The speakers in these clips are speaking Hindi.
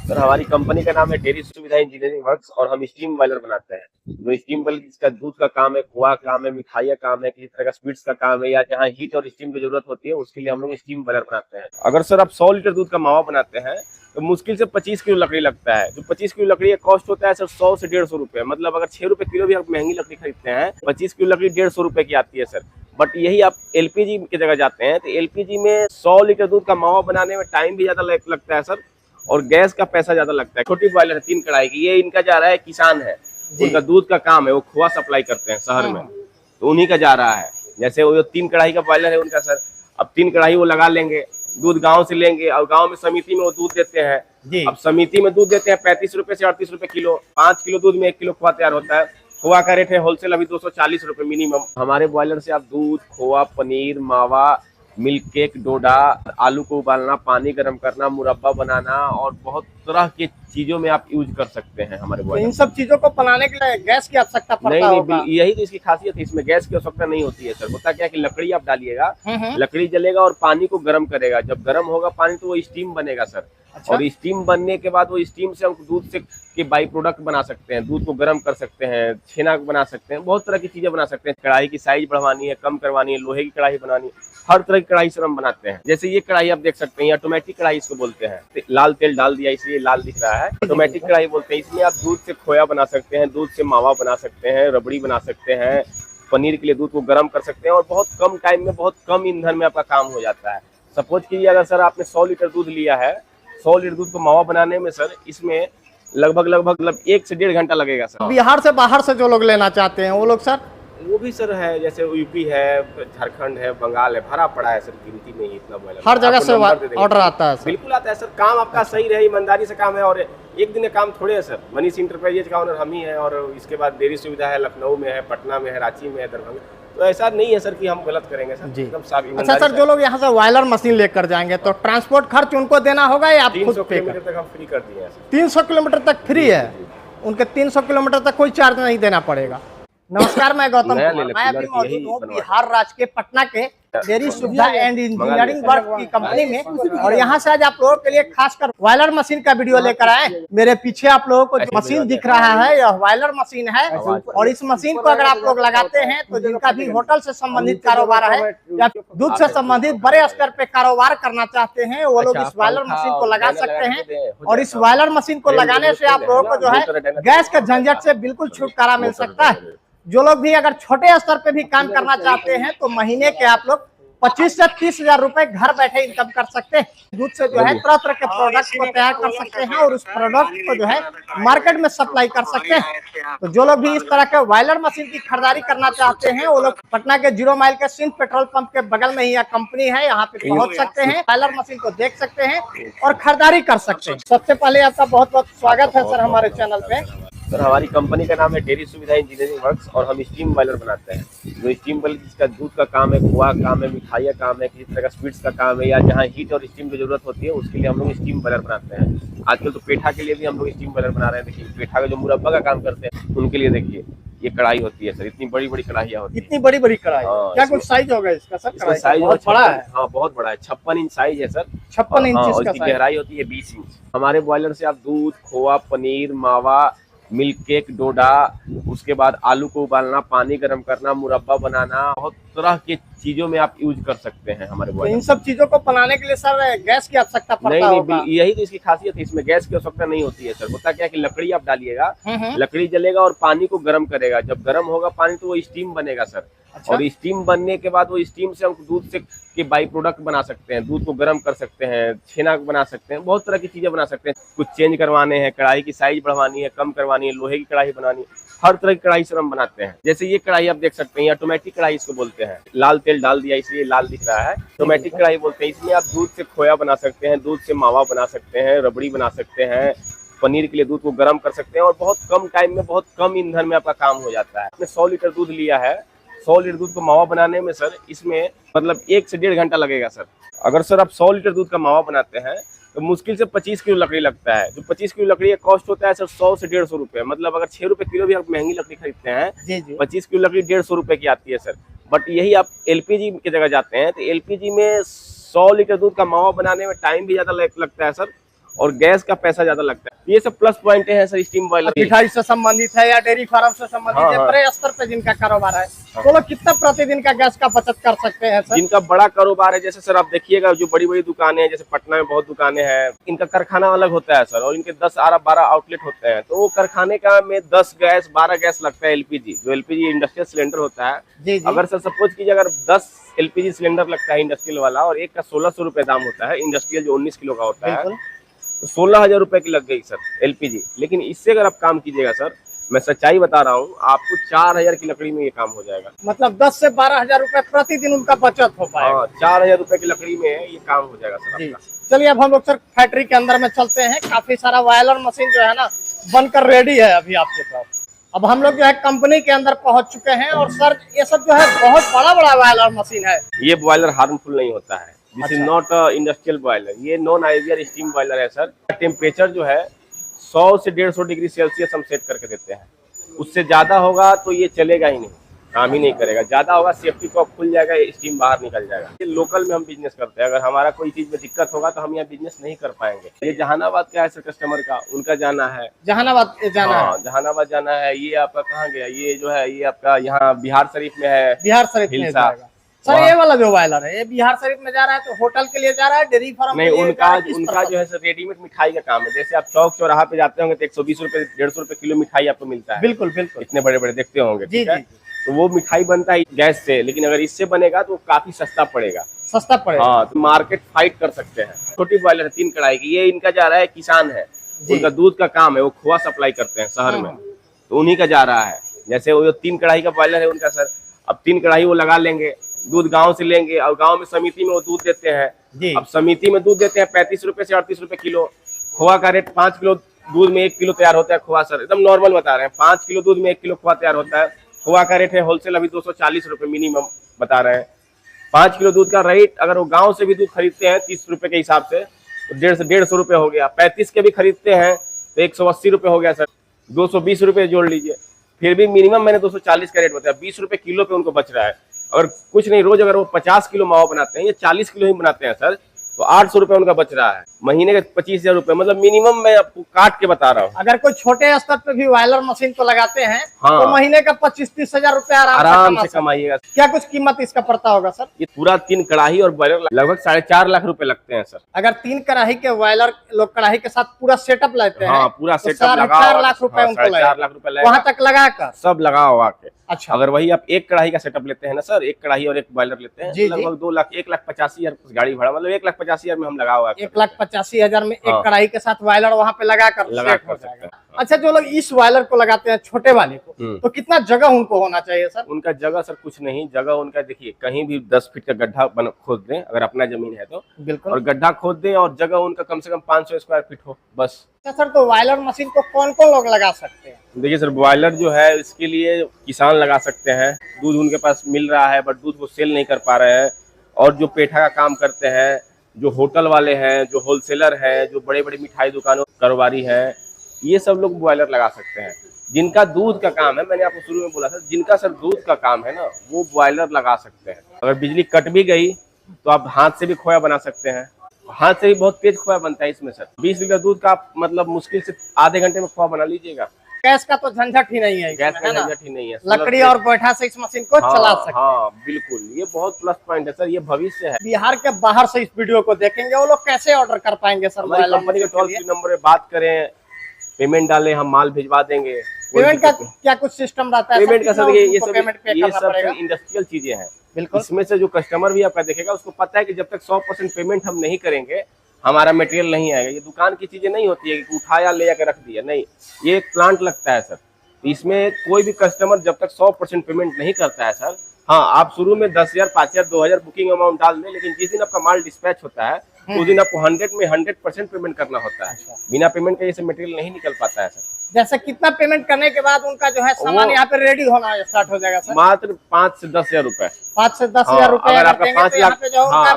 सर हमारी कंपनी का नाम है डेयरी सुविधा इंजीनियरिंग वर्क्स और हम स्टीम बॉयलर बनाते हैं। जो स्टीम बॉयलर जिसका दूध का काम है, खोआ काम है, मिठाइयाँ काम है, किसी तरह का स्वीट्स का काम है या जहाँ हीट और स्टीम की जरूरत होती है उसके लिए हम लोग स्टीम बॉयलर बनाते हैं। अगर सर आप 100 लीटर दूध का मावा बनाते हैं तो मुश्किल से 25 किलो लकड़ी लगता है। जो 25 किलो लकड़ी का कॉस्ट होता है सर 100 से 150 रुपए, मतलब अगर 6 रुपए किलो भी आप महंगी लकड़ी खरीदते हैं, 25 किलो लकड़ी 150 रुपए की आती है सर। बट यही आप एलपीजी की जगह जाते हैं तो एलपीजी में 100 लीटर दूध का मावा बनाने में टाइम भी ज्यादा लगता है सर, और गैस का पैसा ज्यादा लगता है। छोटी बॉयलर है 3 कढ़ाई की, ये इनका जा रहा है, किसान है, उनका दूध का काम है, वो खोआ सप्लाई करते हैं शहर में, तो उन्हीं का जा रहा है। जैसे वो 3 कढ़ाई का बॉयलर है उनका सर, अब 3 कढ़ाई वो लगा लेंगे, दूध गांव से लेंगे और गांव में समिति में वो दूध देते हैं। अब समिति में दूध देते हैं 35 रुपए से 38 रुपए किलो। 5 किलो दूध में 1 किलो खोआ तैयार होता है। खोआ का रेट है होलसेल अभी 240 रुपए मिनिमम। हमारे बॉयलर से आप दूध, खोआ, पनीर, मावा, मिल्क केक, डोडा, आलू को उबालना, पानी गर्म करना, मुरब्बा बनाना और बहुत तरह की चीजों में आप यूज कर सकते हैं हमारे बॉयलर। इन सब चीजों को बनाने के लिए गैस की आवश्यकता पड़ता होगा? नहीं, यही तो इसकी खासियत है, इसमें गैस की आवश्यकता नहीं होती है सर। होता क्या है कि लकड़ी आप डालिएगा, लकड़ी जलेगा और पानी को गर्म करेगा, जब गर्म होगा पानी तो वो स्टीम बनेगा सर। अच्छा? और स्टीम बनने के बाद वो स्टीम से हम दूध से के बाई प्रोडक्ट बना सकते हैं, दूध को गर्म कर सकते हैं, छेना बना सकते हैं, बहुत तरह की चीजें बना सकते हैं। कढ़ाई की साइज बढ़वानी है, कम करवानी है, लोहे की कढ़ाई बनानी है, हर तरह की कढ़ाई से हम बनाते हैं। जैसे ये कढ़ाई आप देख सकते हैं, ऑटोमेटिक कढ़ाई इसको बोलते हैं, लाल तेल डाल दिया इसलिए लाल दिख रहा है, ऑटोमेटिक कढ़ाई बोलते हैं। इसमें आप दूध से खोया बना सकते हैं, दूध से मावा बना सकते हैं, रबड़ी बना सकते हैं, पनीर के लिए दूध को गर्म कर सकते हैं और बहुत कम टाइम में, बहुत कम ईंधन में आपका काम हो जाता है। सपोज कीजिए अगर सर आपने 100 लीटर दूध लिया है, 100 लीटर दूध को मावा बनाने में सर इसमें लगभग 1 से 1.5 घंटा लगेगा सर। बिहार से बाहर से जो लोग लेना चाहते हैं वो लोग सर? वो भी सर है, जैसे यूपी है, झारखंड है, बंगाल है, भरा पड़ा है सर, गिनती नहीं है इतना बॉयलर। हर जगह से ऑर्डर आता है सर? बिल्कुल आता है सर, काम आपका सही रहे, ईमानदारी से काम है। और एक दिन काम थोड़े है सर। मनीष इंटरप्राइजेज का ओनर हम ही है और इसके बाद डेयरी सुविधा है, लखनऊ में है, पटना में है, रांची में है, दरभंगा। तो ऐसा नहीं है सर कि हम गलत करेंगे सर, एकदम साफ ईमानदारी। अच्छा सर, जो लोग यहाँ से बॉयलर मशीन लेकर जाएंगे तो ट्रांसपोर्ट खर्च उनको देना होगा या आप खुद? 300 किलोमीटर तक हम फ्री कर दिए हैं सर। 300 किलोमीटर तक फ्री है? उनके 300 किलोमीटर तक कोई चार्ज नहीं देना पड़ेगा। नमस्कार, मैं गौतम कुमार, मैं अभी मौजूद हूँ बिहार राज्य के पटना के डेयरी सुविधा एंड इंजीनियरिंग वर्क की कंपनी में, और यहाँ से आज आप लोगों के लिए खासकर बॉयलर मशीन का वीडियो लेकर आए। मेरे पीछे आप लोगों को जो मशीन दिख रहा है यह बॉयलर मशीन है, और इस मशीन को अगर आप लोग लगाते हैं तो जिनका भी होटल से संबंधित कारोबार है या दूध से संबंधित बड़े स्तर पे कारोबार करना चाहते हैं वो लोग इस बॉयलर मशीन को लगा सकते हैं। और इस बॉयलर मशीन को लगाने से आप लोगों को जो है गैस के झंझट से बिल्कुल छुटकारा मिल सकता है। जो लोग भी अगर छोटे स्तर पे भी काम करना चाहते हैं तो महीने के आप लोग 25 से 30 हजार रुपए घर बैठे इनकम कर सकते हैं। दूध से जो है तरह तरह के प्रोडक्ट को तैयार कर सकते हैं और उस प्रोडक्ट को जो है मार्केट में सप्लाई कर सकते हैं। तो जो लोग भी इस तरह के बॉयलर मशीन की खरीदारी करना चाहते हैं वो लोग पटना के 0 माइल के सिंध पेट्रोल पंप के बगल में ही यह कंपनी है, यहाँ पे पहुंच सकते हैं, बॉयलर मशीन को देख सकते हैं और खरीदारी कर सकते हैं। सबसे पहले आपका बहुत बहुत स्वागत है सर हमारे चैनल पे। सर हमारी कंपनी का नाम है डेयरी सुविधा इंजीनियरिंग वर्क्स और हम स्टीम बॉयलर बनाते हैं। जो स्टीम बॉयलर जिसका दूध का काम है, खोआ काम है, मिठाइयाँ काम है, किसी तरह का स्वीट्स का काम है या जहाँ हीट और स्टीम की जरूरत होती है उसके लिए हम लोग स्टीम बॉयलर बनाते हैं। आजकल तो पेठा के लिए भी हम लोग स्टीम बॉयलर बना रहे हैं। देखिए पेठा का जो मुरब्बा का काम करते हैं उनके लिए देखिए ये कढ़ाई होती है सर, इतनी बड़ी बड़ी कढ़ाइयाँ होती है। इतनी बड़ी बड़ी कढ़ाई? क्या कुछ साइज होगा इसका सर? साइज बहुत बड़ा है। हाँ बहुत बड़ा है, 56 इंच साइज है सर। 56 इंच इसकी गहराई होती है 20 इंच। हमारे बॉयलर से आप दूध, खोआ, पनीर, मावा, मिल्क केक, डोडा, उसके बाद आलू को उबालना, पानी गर्म करना, मुरब्बा बनाना, बहुत तरह की चीजों में आप यूज कर सकते हैं हमारे बॉयलर। इन सब चीजों को बनाने के लिए सर गैस की आवश्यकता पड़ता होगा? नहीं, यही तो इसकी खासियत है, इसमें गैस की आवश्यकता नहीं होती है सर। होता क्या है कि लकड़ी आप डालिएगा, लकड़ी जलेगा और पानी को गर्म करेगा, जब गर्म होगा पानी तो वो स्टीम बनेगा सर। अच्छा? और स्टीम बनने के बाद वो स्टीम से हम दूध से के बाई प्रोडक्ट बना सकते हैं, दूध को गर्म कर सकते हैं, छेना बना सकते हैं, बहुत तरह की चीजें बना सकते हैं। कुछ चेंज करवाने हैं, कढ़ाई की साइज बढ़वानी है, कम करवानी है, लोहे की कढ़ाई बनानी है, हर तरह की कढ़ाई से हम बनाते हैं। जैसे ये कढ़ाई आप देख सकते हैं, ऑटोमेटिक कढ़ाई इसको बोलते हैं, लाल तेल डाल दिया इसलिए लाल दिख रहा है, ऑटोमेटिक कढ़ाई बोलते हैं। इसमें आप दूध से खोया बना सकते हैं, दूध से मावा बना सकते हैं, रबड़ी बना सकते हैं, पनीर के लिए दूध को गर्म कर सकते हैं और बहुत कम टाइम में, बहुत कम ईंधन में आपका काम हो जाता है। आपने 100 लीटर दूध लिया है, 100 लीटर दूध को मावा बनाने में सर इसमें 1 से 1.5 घंटा लगेगा सर। अगर सर आप 100 लीटर दूध का मावा बनाते हैं तो मुश्किल से 25 किलो लकड़ी लगता है। जो 25 किलो लकड़ी का कॉस्ट होता है सर 100 से 150 रुपए, मतलब अगर 6 रुपए किलो भी आप महंगी लकड़ी खरीदते हैं, 25 किलो लकड़ी 150 रुपए की आती है सर। बट यही आप एलपीजी की जगह जाते हैं तो एलपीजी में 100 लीटर दूध का मावा बनाने में टाइम भी ज्यादा लगता है सर, और गैस का पैसा ज्यादा लगता है। ये सब प्लस पॉइंट है सर स्टीम बॉयलर। मिठाई से संबंधित है या डेयरी फार्म से संबंधित है, बड़े स्तर पे जिनका कारोबार है, तो लोग कितना प्रतिदिन का गैस का बचत कर सकते हैं सर? जिनका बड़ा कारोबार है, जैसे सर आप देखिएगा जो बड़ी बड़ी दुकानें हैं, जैसे पटना में बहुत दुकानें हैं, इनका कारखाना अलग होता है सर, और इनके 10-12 आउटलेट होते हैं, तो वो कारखाने का में 10 गैस 12 गैस लगता है एलपीजी, जो एलपीजी इंडस्ट्रियल सिलेंडर होता है। जी। अगर सर सपोज कीजिए अगर 10 एलपीजी सिलेंडर लगता है इंडस्ट्रियल वाला, और एक का 1600 रुपए दाम होता है, इंडस्ट्रियल जो 19 किलो का होता है, तो 16,000 रुपए की लग गई सर एलपीजी। लेकिन इससे अगर आप काम कीजिएगा सर, मैं सच्चाई बता रहा हूँ, आपको 4,000 की लकड़ी में ये काम हो जाएगा। मतलब 10 से 12,000 रुपए प्रतिदिन उनका बचत हो पाएगा। हाँ, 4,000 रुपए की लकड़ी में ये काम हो जाएगा सर आपका। चलिए अब हम लोग सर फैक्ट्री के अंदर में चलते हैं। काफी सारा बॉयलर मशीन जो है ना बनकर रेडी है अभी आपके पास। अब हम लोग जो है कंपनी के अंदर पहुंच चुके हैं, और सर ये सब जो है बहुत बड़ा बड़ा बॉयलर मशीन है। ये बॉयलर हार्मफुल नहीं होता है, this is not industrial boiler, ये नॉन आइवियर स्टीम बॉयलर है सर। टेम्परेचर जो है 100 से 150 डिग्री सेल्सियस हम सेट करके देते हैं। उससे ज्यादा होगा तो ये चलेगा ही नहीं, काम ही नहीं करेगा। ज्यादा होगा सेफ्टी कॉक खुल जाएगा, स्टीम बाहर निकल जाएगा। ये लोकल में हम बिजनेस करते हैं, अगर हमारा कोई चीज में दिक्कत होगा तो हम यहाँ बिजनेस नहीं कर पाएंगे। ये जहानाबाद का है सर, कस्टमर का उनका जाना है, जहानाबाद जाना है। जहानाबाद जाना है। ये आपका कहाँ गया, ये जो है ये आपका यहाँ बिहार शरीफ में है। बिहार शरीफ में जाएगा सर ये वाला जो बॉयलर है, ये बिहार शरीफ में जा रहा है, तो होटल के लिए जा रहा है, डेयरी फार्म नहीं, उनका जो है सर रेडीमेड मिठाई का काम है। जैसे आप चौक चौराहा पे जाते होंगे तो 120 रुपए 150 रुपए किलो मिठाई आपको मिलता है। बिल्कुल बिल्कुल, इतने बड़े बड़े देखते होंगे। जी जी। तो वो मिठाई बनता है गैस से, लेकिन अगर इससे बनेगा तो काफी सस्ता पड़ेगा। हाँ, तो मार्केट फाइट कर सकते हैं। छोटी बॉयलर है 3 कढ़ाई की, ये इनका जा रहा है, किसान है, उनका दूध का काम है, वो खोआ सप्लाई करते हैं शहर में, तो उन्हीं का जा रहा है। जैसे वो 3 कढ़ाई का बॉयलर है उनका सर, अब 3 कढ़ाई वो लगा लेंगे, दूध गांव से लेंगे, और गांव में समिति में वो दूध देते हैं। अब समिति में दूध देते हैं 35 रुपए से 38 रुपए किलो। खोआ का रेट 5 किलो दूध में 1 किलो तैयार होता है खोआ सर, एकदम नॉर्मल बता रहे हैं। 5 किलो दूध में 1 किलो खोआ तैयार होता है। खोआ का रेट है होलसेल अभी 240 रुपए मिनिमम बता रहे हैं। 5 किलो दूध का रेट अगर वो गाँव से भी दूध खरीदते हैं 30 रुपए के हिसाब से, तो 150 रुपए हो गया। 35 के भी खरीदते हैं तो 180 रुपए हो गया सर, 220 रुपए जोड़ लीजिए। फिर भी मिनिमम मैंने 240 का रेट बताया, 20 रुपए किलो पे उनको बच रहा है। और कुछ नहीं, रोज अगर वो 50 किलो मावा बनाते हैं या 40 किलो ही बनाते हैं सर, तो 800 रुपए उनका बच रहा है। महीने के 25,000 रुपए, मतलब मिनिमम मैं आपको काट के बता रहा हूँ। अगर कोई छोटे स्तर पे भी बॉयलर मशीन को लगाते हैं, हाँ, तो महीने का 25-30 हजार रुपए आराम से कमाइएगा। क्या कुछ कीमत इसका पड़ता होगा सर? ये पूरा 3 कढ़ाई और बॉयलर लगभग 4.5 लाख रुपए लगते हैं सर। अगर 3 कढ़ाई के बॉयलर लोग कढ़ाई के साथ पूरा सेटअप लेते हैं, हाँ, पूरा सेटअप लगा 4 लाख रुपए उनको 4 लाख रुपए वहाँ तक लगाकर सब लगा हुआ के। अच्छा, अगर वही आप 1 कढ़ाई का सेटअप लेते हैं ना सर, 1 कढ़ाई और 1 बॉयलर लेते हैं, लगभग 2 लाख 1,85,000 गाड़ी भाड़ा, मतलब 1,85,000 में हम लगा हुआ 1,85,000 में 1 कढ़ाई के साथ बॉयलर वहाँ पे लगा कर सकते हैं। अच्छा, जो लोग इस बॉयलर को लगाते हैं छोटे वाले को, तो कितना जगह उनको होना चाहिए सर? उनका जगह सर कुछ नहीं, जगह उनका देखिए कहीं भी 10 फीट का गड्ढा खोद दें, अगर अपना जमीन है तो बिल्कुल, और गड्ढा खोद दें, और जगह उनका कम से कम 500 स्क्वायर फीट हो बस। सर तो बॉयलर मशीन को कौन कौन लोग लगा सकते हैं? देखिए सर, बॉयलर जो है इसके लिए किसान लगा सकते हैं, दूध उनके पास मिल रहा है बट दूध वो सेल नहीं कर पा रहे हैं, और जो पेठा का काम करते हैं, जो होटल वाले हैं, जो होलसेलर हैं, जो बड़े बड़े मिठाई दुकानों कारोबारी हैं, ये सब लोग बॉयलर लगा सकते हैं। जिनका दूध का काम है, मैंने आपको शुरू में बोला था, जिनका सर दूध का काम है ना, वो बॉयलर लगा सकते हैं। अगर बिजली कट भी गई तो आप हाथ से भी खोया बना सकते हैं, हाथ से भी बहुत तेज खोया बनता है इसमें सर। 20 लीटर दूध का आप मतलब मुश्किल से आधे घंटे में खोया बना लीजिएगा। गैस का तो झंझट ही नहीं है, गैस का झंझट ही नहीं है, लकड़ी और गोईठा से इस मशीन को चला सकते हैं। हाँ बिल्कुल, ये बहुत प्लस पॉइंट है सर, ये भविष्य है। बिहार के बाहर से इस वीडियो को देखेंगे वो लोग कैसे ऑर्डर कर पाएंगे सर? हमारी कंपनी के टोल फ्री नंबर पे बात करें, पेमेंट डालें, हम माल भिजवा देंगे। पेमेंट का क्या कुछ सिस्टम रहता है? पेमेंट का सर ये सब इंडस्ट्रियल चीजें हैं। बिल्कुल, इसमें से जो कस्टमर भी आपका देखेगा उसको पता है कि जब तक 100% पेमेंट हम नहीं करेंगे हमारा मटेरियल नहीं आएगा। ये दुकान की चीजें नहीं होती है कि उठाया ले जाकर रख दिया, नहीं, ये एक प्लांट लगता है सर। इसमें कोई भी कस्टमर जब तक 100% पेमेंट नहीं करता है सर, हाँ आप शुरू में 10,000, 5,000, 2,000 बुकिंग अमाउंट डाल दें, लेकिन जिस दिन आपका माल डिस्पैच होता है उस दिन आपको 100% पेमेंट करना होता है। बिना पेमेंट के ये सब मटेरियल नहीं निकल पाता है सर। जैसे कितना पेमेंट करने के बाद उनका जो है सामान यहाँ पे रेडी होना स्टार्ट हो जाएगा सर? मात्र 5 से 10,000 रुपए। 5 से 10,000 रुपए अगर आपका 5 लाख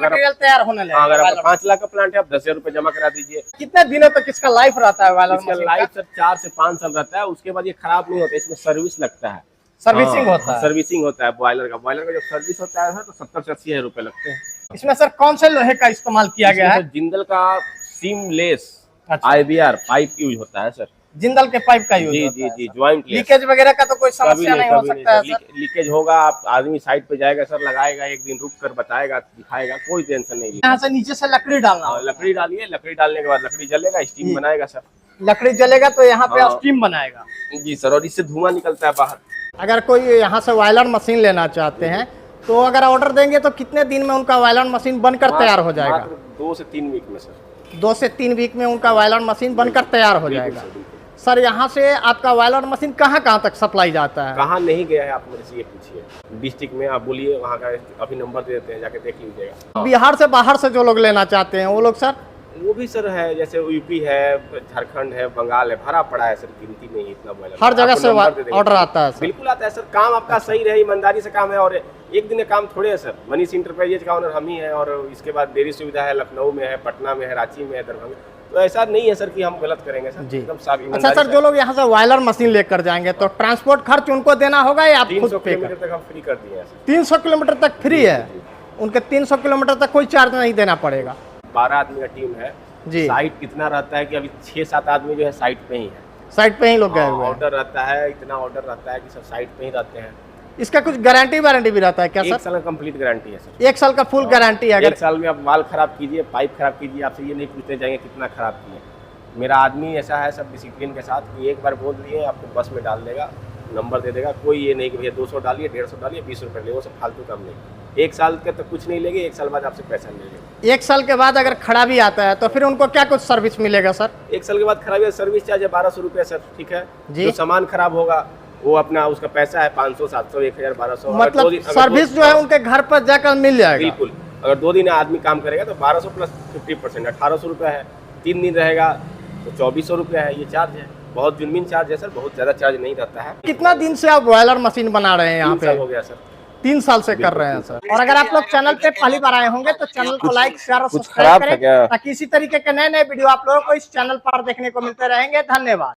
मटेरियल तैयार होने लगेगा। अगर आपका 5 लाख का प्लांट है, आप 10,000 रुपए जमा करा दीजिए। कितने दिनों तक इसका लाइफ रहता है? इसका लाइफ सर 4 से 5 साल रहता है, उसके बाद ये खराब नहीं होता। इसमें सर्विस लगता है, सर्विसिंग होता है। सर्विसिंग होता है बॉयलर का जो सर्विस होता है तो 70 से 80 हजार रुपए लगते हैं। इसमें सर कौन से लोहे का इस्तेमाल किया गया है? जिंदल का सीमलेस अच्छा। IBR पाइप यूज होता है सर। जिंदल के पाइप का यूज जी होता जी है जी, सर। ज्वाइंट लीकेज वगैरह का तो कोई समस्या नहीं हो कभी सकता है नहीं सर। सर। लीकेज होगा, आप आदमी साइड पे जाएगा सर, लगाएगा, एक दिन रुक कर बताएगा, दिखाएगा, कोई टेंशन नहीं। यहाँ से नीचे से लकड़ी डालना हाँ, होगा। लकड़ी डालिए, लकड़ी डालने के बाद लकड़ी जलेगा, स्टीम जी। बनाएगा सर। लकड़ी जलेगा तो यहाँ पे हाँ। स्टीम बनाएगा। जी सर, और इससे धुआं निकलता है बाहर। अगर कोई यहाँ से वायलर मशीन लेना चाहते हैं तो अगर ऑर्डर देंगे तो कितने दिन में उनका वायलर मशीन बनकर तैयार हो जाएगा? मात्र 2 से 3 वीक में सर। 2 से 3 वीक में उनका वायलर मशीन बनकर तैयार हो बिल्कुल जाएगा। सर, बिल्कुल। सर यहाँ से आपका वायलर मशीन कहाँ कहाँ तक सप्लाई जाता है? कहाँ नहीं गया है आप मेरे से ये पूछिए। डिस्ट्रिक्ट में आप बोलिए, वहाँ का अभी नंबर दे देते हैं, जाके देख लीजिएगा। बिहार से बाहर से जो लोग लेना चाहते हैं वो लोग सर? वो भी सर है, जैसे यूपी है, झारखंड है, बंगाल है, भरा पड़ा है सर, गिनती नहीं इतना मोबाइल। हर जगह से ऑर्डर आता है सर? बिल्कुल आता है सर। काम आपका सही रहे, ईमानदारी से काम है, और एक दिन का काम थोड़े है सर। मनीष इंटरप्राइजेज का ओनर हम ही है, और इसके बाद डेयरी सुविधा है, लखनऊ में है, पटना में है, रांची में है, दरभंगा। तो ऐसा नहीं है सर कि हम गलत करेंगे सर, जी। एकदम साफ अच्छा ईमानदारी सर, जो लोग यहाँ से वायलर मशीन लेकर जाएंगे तो ट्रांसपोर्ट खर्च उनको देना होगा या आप खुद 300 पे किलोमीटर तक हम फ्री कर दिए हैं सर। 300 किलोमीटर तक फ्री है? उनके 300 किलोमीटर तक कोई चार्ज नहीं देना पड़ेगा? 12 आदमी का टीम है जी। साइट कितना रहता है कि अभी 6-7 आदमी जो है साइट पे ही है। साइट पे ही लोग गए हुए हैं? ऑर्डर रहता है, इतना ऑर्डर रहता है कि सब साइट पे ही रहते हैं। इसका कुछ गारंटी वारंटी भी रहता है क्या 1 सर? साल का कंप्लीट गारंटी है सर। 1 साल का फुल गारंटी है? अगर 1 साल में आप वाल खराब कीजिए, पाइप खराब कीजिए, आपसे ये नहीं पूछते जाएंगे कितना खराब किए। मेरा आदमी ऐसा है सब डिसिप्लिन के साथ कि एक बार बोल दिए आपको बस में डाल देगा, नंबर दे देगा। कोई ये नहीं कि भैया 200 डालिए, 150 डालिए, 20 रुपये ले, वो सब फालतू काम नहीं। 1 साल के तो कुछ नहीं लेंगे, 1 साल बाद आपसे पैसा नहीं लेंगे। 1 साल के बाद अगर खराबी आता है तो फिर उनको क्या कुछ सर्विस मिलेगा सर? 1 साल के बाद खराबी, सर्विस चार्ज है 1200 रुपये सर, ठीक है। जी। जो सामान खराब होगा वो अपना उसका पैसा है 500, 700, 1000, 1200। मतलब सर्विस जो है उनके घर पर जाकर मिल जाएगा? बिल्कुल। अगर 2 दिन आदमी काम करेगा तो 1200 प्लस 50% 1800 रुपये है। 3 दिन रहेगा तो 2400 रुपये है, ये चार्ज है। बहुत जुर्मीन चार्ज है सर, बहुत ज़्यादा चार्ज नहीं रहता है। कितना दिन से आप बॉयलर मशीन बना रहे हैं यहाँ 3 साल पे? हो गया सर। 3 साल से कर रहे हैं सर। और अगर आप लोग चैनल पे पहली बार आए होंगे तो चैनल को लाइक, शेयर और कुछ सब्सक्राइब खराब था करें क्या? ताकि इसी तरीके के नए नए वीडियो आप लोगों को इस चैनल पर देखने को मिलते रहेंगे। धन्यवाद।